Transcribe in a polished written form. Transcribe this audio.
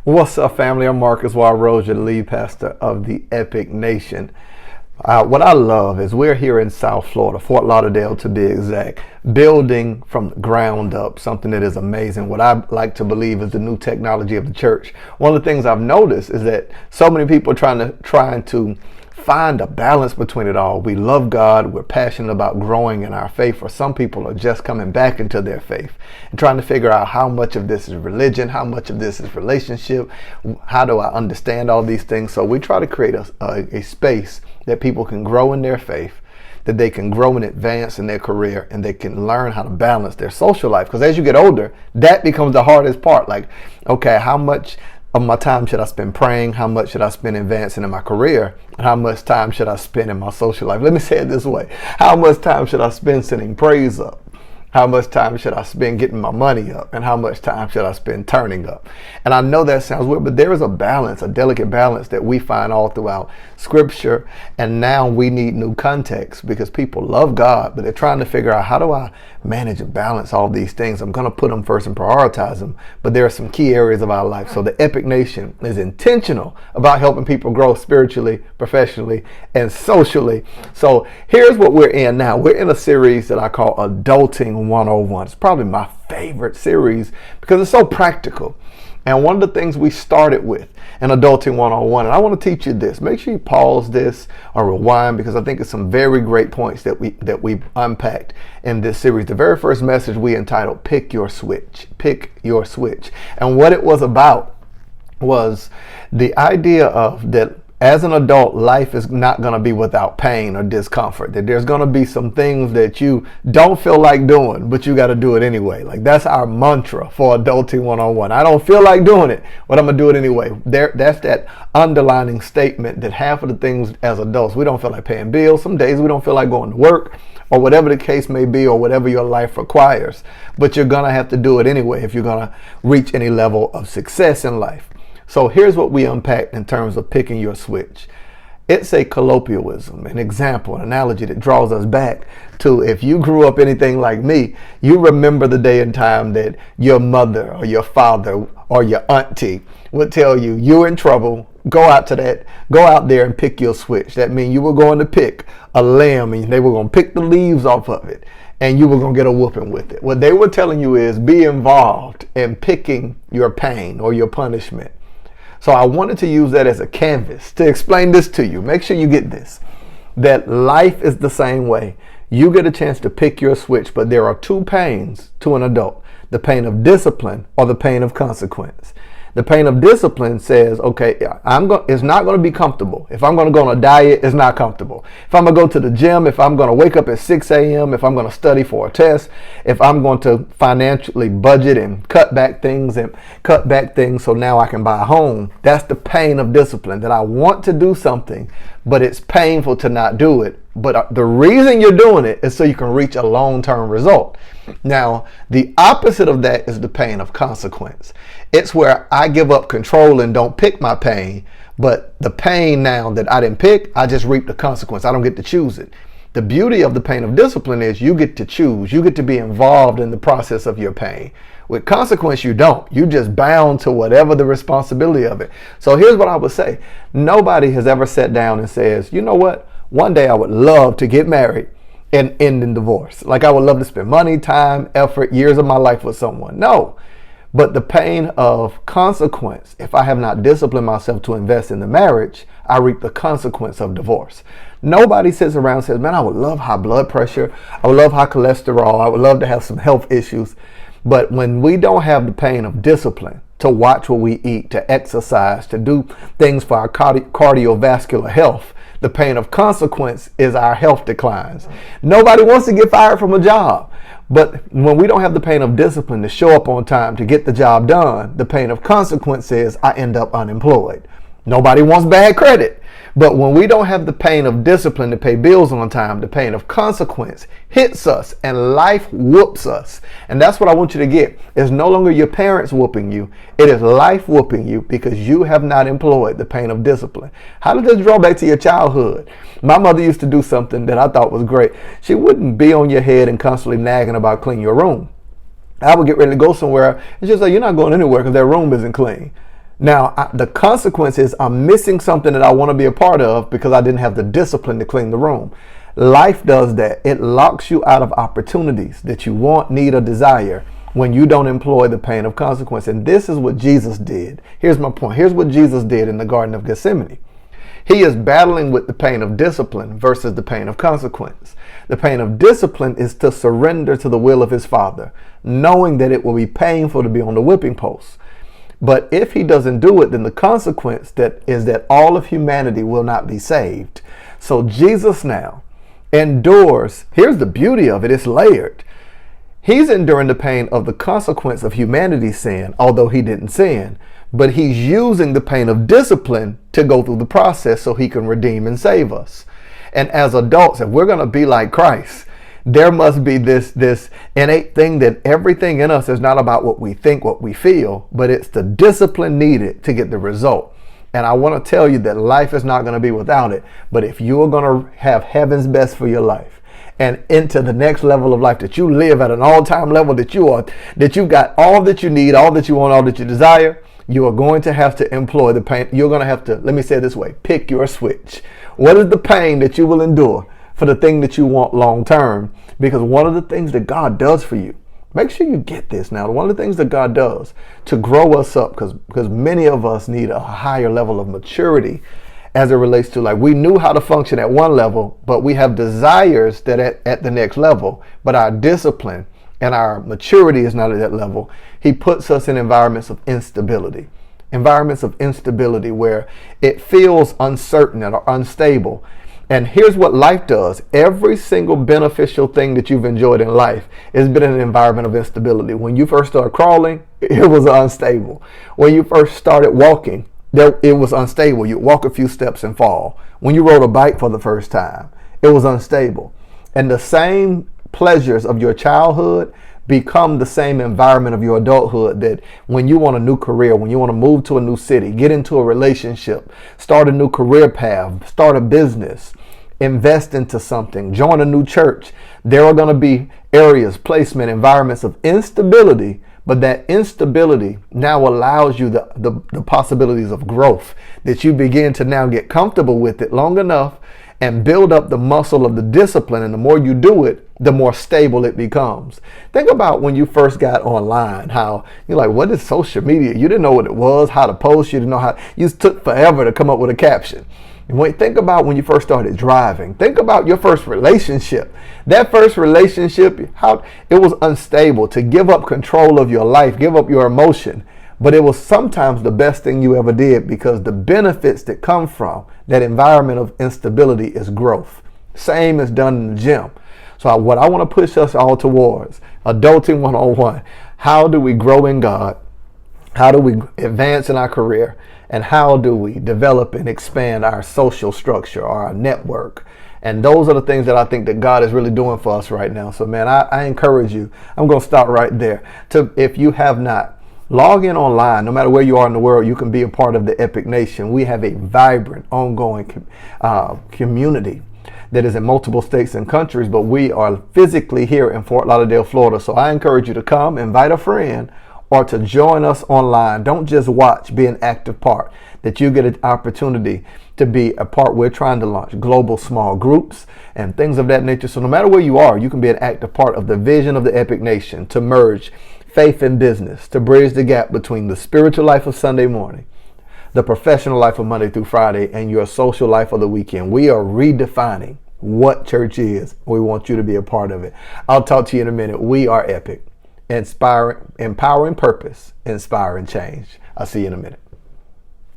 What's up, family? I'm Marcus Warroja, the lead pastor of the Epic Nation. What I love is we're here in South Florida, Fort Lauderdale to be exact, building from the ground up, something that is amazing. What I like to believe is the new technology of the church. One of the things I've noticed is that so many people are trying to find a balance between it all. We love God, we're passionate about growing in our faith, or some people are just coming back into their faith and trying to figure out how much of this is religion, how much of this is relationship, how do I understand all these things. So we try to create a space that people can grow in their faith, that they can grow and advance in their career, and they can learn how to balance their social life. Because as you get older, that becomes the hardest part. Like, okay, how much of my time should I spend praying? How much should I spend advancing in my career? And how much time should I spend in my social life? Let me say it this way. How much time should I spend sending praise up? How much time should I spend getting my money up? And how much time should I spend turning up? And I know that sounds weird, but there is a balance, a delicate balance that we find all throughout Scripture. And now we need new context because people love God, but they're trying to figure out, how do I manage and balance all these things? I'm going to put them first and prioritize them, but there are some key areas of our life. So the Epic Nation is intentional about helping people grow spiritually, professionally, and socially. So here's what we're in now. We're in a series that I call Adulting 101. It's probably my favorite series because it's so practical. And one of the things we started with in Adulting 101, and I want to teach you this. Make sure you pause this or rewind, because I think it's some very great points that we've unpacked in this series. The very first message we entitled Pick Your Switch. Pick Your Switch. And what it was about was the idea of that as an adult, life is not going to be without pain or discomfort. That there's going to be some things that you don't feel like doing, but you got to do it anyway. Like, that's our mantra for Adulting 101. I don't feel like doing it, but I'm going to do it anyway. That's that underlining statement that half of the things as adults, we don't feel like paying bills. Some days we don't feel like going to work, or whatever the case may be, or whatever your life requires. But you're going to have to do it anyway if you're going to reach any level of success in life. So here's what we unpacked in terms of picking your switch. It's a colloquialism, an example, an analogy that draws us back to, if you grew up anything like me, you remember the day and time that your mother or your father or your auntie would tell you, you're in trouble, go out there and pick your switch. That means you were going to pick a limb and they were going to pick the leaves off of it, and you were going to get a whooping with it. What they were telling you is, be involved in picking your pain or your punishment. So I wanted to use that as a canvas to explain this to you. Make sure you get this, that life is the same way. You get a chance to pick your switch, but there are two pains to an adult: the pain of discipline or the pain of consequence. The pain of discipline says, okay, it's not going to be comfortable. If I'm going to go on a diet, it's not comfortable. If I'm going to go to the gym, if I'm going to wake up at 6 a.m., if I'm going to study for a test, if I'm going to financially budget and cut back things so now I can buy a home, that's the pain of discipline, that I want to do something, but it's painful to not do it. But the reason you're doing it is so you can reach a long-term result. Now, the opposite of that is the pain of consequence. It's where I give up control and don't pick my pain, but the pain now that I didn't pick, I just reap the consequence. I don't get to choose it. The beauty of the pain of discipline is you get to choose. You get to be involved in the process of your pain. With consequence, you don't. You just bound to whatever the responsibility of it. So here's what I would say. Nobody has ever sat down and says, you know what? One day I would love to get married and end in divorce. Like, I would love to spend money, time, effort, years of my life with someone. No. But the pain of consequence, if I have not disciplined myself to invest in the marriage, I reap the consequence of divorce. Nobody sits around and says, man, I would love high blood pressure. I would love high cholesterol. I would love to have some health issues. But when we don't have the pain of discipline to watch what we eat, to exercise, to do things for our cardiovascular health, the pain of consequence is our health declines. Nobody wants to get fired from a job. But when we don't have the pain of discipline to show up on time to get the job done, the pain of consequence is I end up unemployed. Nobody wants bad credit. But when we don't have the pain of discipline to pay bills on time, the pain of consequence hits us and life whoops us. And that's what I want you to get. It's no longer your parents whooping you. It is life whooping you because you have not employed the pain of discipline. How does this draw back to your childhood? My mother used to do something that I thought was great. She wouldn't be on your head and constantly nagging about cleaning your room. I would get ready to go somewhere and she'd say, you're not going anywhere because that room isn't clean. Now, the consequence is I'm missing something that I want to be a part of because I didn't have the discipline to clean the room. Life does that. It locks you out of opportunities that you want, need, or desire when you don't employ the pain of consequence. And this is what Jesus did. Here's my point. Here's what Jesus did in the Garden of Gethsemane. He is battling with the pain of discipline versus the pain of consequence. The pain of discipline is to surrender to the will of his Father, knowing that it will be painful to be on the whipping post. But if he doesn't do it, then the consequence is that all of humanity will not be saved. So Jesus now endures. Here's the beauty of it. It's layered. He's enduring the pain of the consequence of humanity's sin, although he didn't sin. But he's using the pain of discipline to go through the process so he can redeem and save us. And as adults, if we're going to be like Christ, there must be this innate thing that everything in us is not about what we think, what we feel, but it's the discipline needed to get the result. And I want to tell you that life is not going to be without it. But if you are going to have heaven's best for your life and into the next level of life, that you live at an all-time level, that you've got all that you need, all that you want, all that you desire, you are going to have to employ the pain. You're going to have to, let me say it this way, pick your switch. What is the pain that you will endure for the thing that you want long term? Because one of the things that God does for you, make sure you get this now. One of the things that God does to grow us up, because many of us need a higher level of maturity as it relates to, like, we knew how to function at one level, but we have desires that at the next level, but our discipline and our maturity is not at that level. He puts us in environments of instability. Environments of instability where it feels uncertain or unstable. And here's what life does. Every single beneficial thing that you've enjoyed in life has been in an environment of instability. When you first started crawling, it was unstable. When you first started walking, it was unstable. You'd walk a few steps and fall. When you rode a bike for the first time, it was unstable. And the same pleasures of your childhood become the same environment of your adulthood, that when you want a new career, when you want to move to a new city, get into a relationship, start a new career path, start a business, invest into something, join a new church, there are going to be areas, placement, environments of instability, but that instability now allows you the possibilities of growth, that you begin to now get comfortable with it long enough and build up the muscle of the discipline. And the more you do it, the more stable it becomes. Think about when you first got online, how you're like, what is social media? You didn't know what it was, how to post. You didn't know how. You took forever to come up with a caption. And think about when you first started driving. Think about your first relationship. That first relationship, how it was unstable. To give up control of your life, give up your emotion. But it was sometimes the best thing you ever did, because the benefits that come from that environment of instability is growth. Same is done in the gym. So what I want to push us all towards, Adulting 101, how do we grow in God? How do we advance in our career? And how do we develop and expand our social structure or our network? And those are the things that I think that God is really doing for us right now. So man, I encourage you, I'm going to stop right there. If you have not, log in online. No matter where you are in the world, you can be a part of the Epic Nation. We have a vibrant, ongoing community that is in multiple states and countries, but we are physically here in Fort Lauderdale, Florida. So I encourage you to come, invite a friend, or to join us online. Don't just watch, be an active part, that you get an opportunity to be a part. We're trying to launch global small groups and things of that nature. So no matter where you are, you can be an active part of the vision of the Epic Nation to merge faith and business, to bridge the gap between the spiritual life of Sunday morning, the professional life of Monday through Friday, and your social life of the weekend. We are redefining what church is. We want you to be a part of it. I'll talk to you in a minute. We are Epic, empowering purpose, inspiring change. I'll see you in a minute.